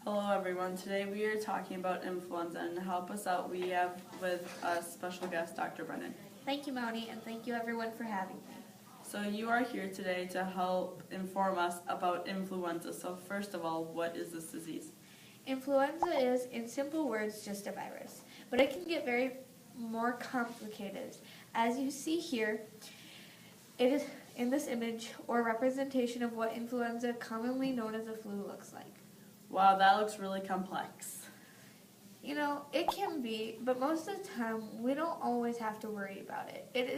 Hello everyone. Today we are talking about influenza, and to help us out we have with us special guest Dr. Brennan. Thank you, Moni, and thank you everyone for having me. So you are here today to help inform us about influenza. So first of all, what is this disease? Influenza is, in simple words, just a virus, but it can get very more complicated. As you see here, it is in this image or representation of what influenza, commonly known as the flu, looks like. Wow, that looks really complex. You know, it can be, but most of the time we don't always have to worry about it. It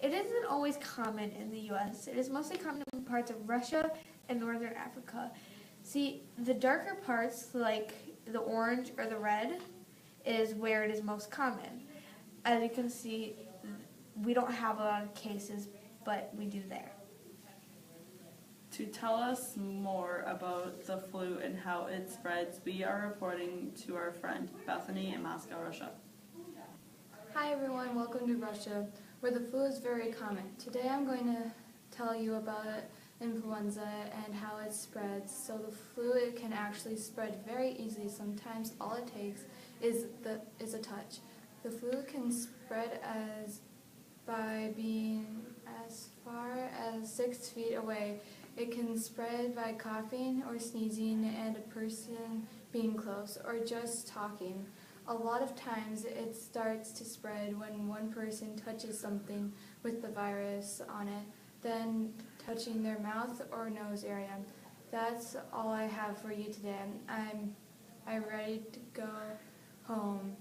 isn't always common in the U.S. It is mostly common in parts of Russia and northern Africa. See, the darker parts, like the orange or the red, is where it is most common. As you can see, we don't have a lot of cases, but we do there. To tell us more about the flu and how it spreads, we are reporting to our friend Bethany in Moscow, Russia. Hi everyone, welcome to Russia, where the flu is very common. Today I'm going to tell you about influenza and how it spreads. So the flu, it can actually spread very easily. Sometimes all it takes is a touch. The flu can spread by being as far as 6 feet away. It can spread by coughing or sneezing and a person being close or just talking. A lot of times it starts to spread when one person touches something with the virus on it, then touching their mouth or nose area. That's all I have for you today. I'm ready to go home.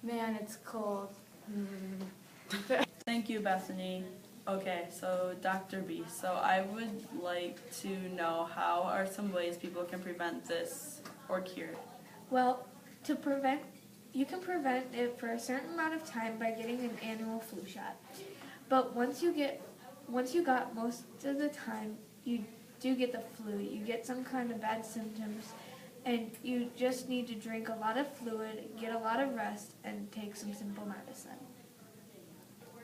Man, it's cold. Thank you, Bethany. Okay, so Dr. B, so I would like to know how are some ways people can prevent this or cure it? Well, you can prevent it for a certain amount of time by getting an annual flu shot. But once you got most of the time, you do get the flu. You get some kind of bad symptoms, and you just need to drink a lot of fluid, get a lot of rest, and take some simple medicine.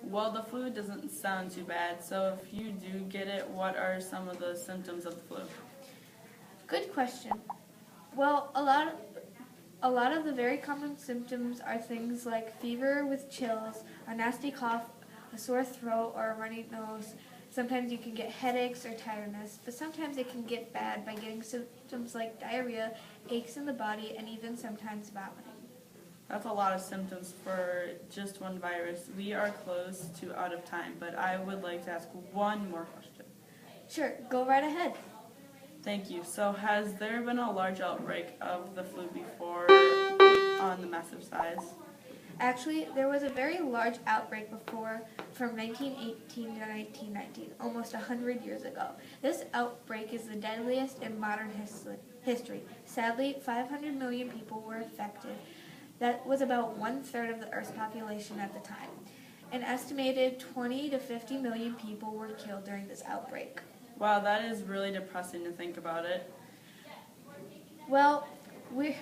Well, the flu doesn't sound too bad, so if you do get it, what are some of the symptoms of the flu? Good question. Well, a lot of the very common symptoms are things like fever with chills, a nasty cough, a sore throat, or a runny nose. Sometimes you can get headaches or tiredness, but sometimes it can get bad by getting symptoms like diarrhea, aches in the body, and even sometimes vomiting. That's a lot of symptoms for just one virus. We are close to out of time, but I would like to ask one more question. Sure, go right ahead. Thank you. So has there been a large outbreak of the flu before on the massive size? Actually, there was a very large outbreak before from 1918 to 1919, almost 100 years ago. This outbreak is the deadliest in modern history. Sadly, 500 million people were affected. That was about 1/3 of the Earth's population at the time. An estimated 20 to 50 million people were killed during this outbreak. Wow, that is really depressing to think about it. Well, we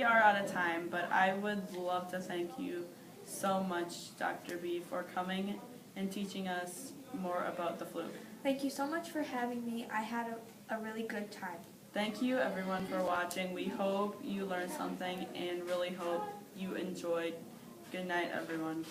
are out of time, but I would love to thank you so much, Dr. B, for coming and teaching us more about the flu. Thank you so much for having me. I had a really good time. Thank you everyone for watching. We hope you learned something and really hope you enjoyed. Good night, everyone.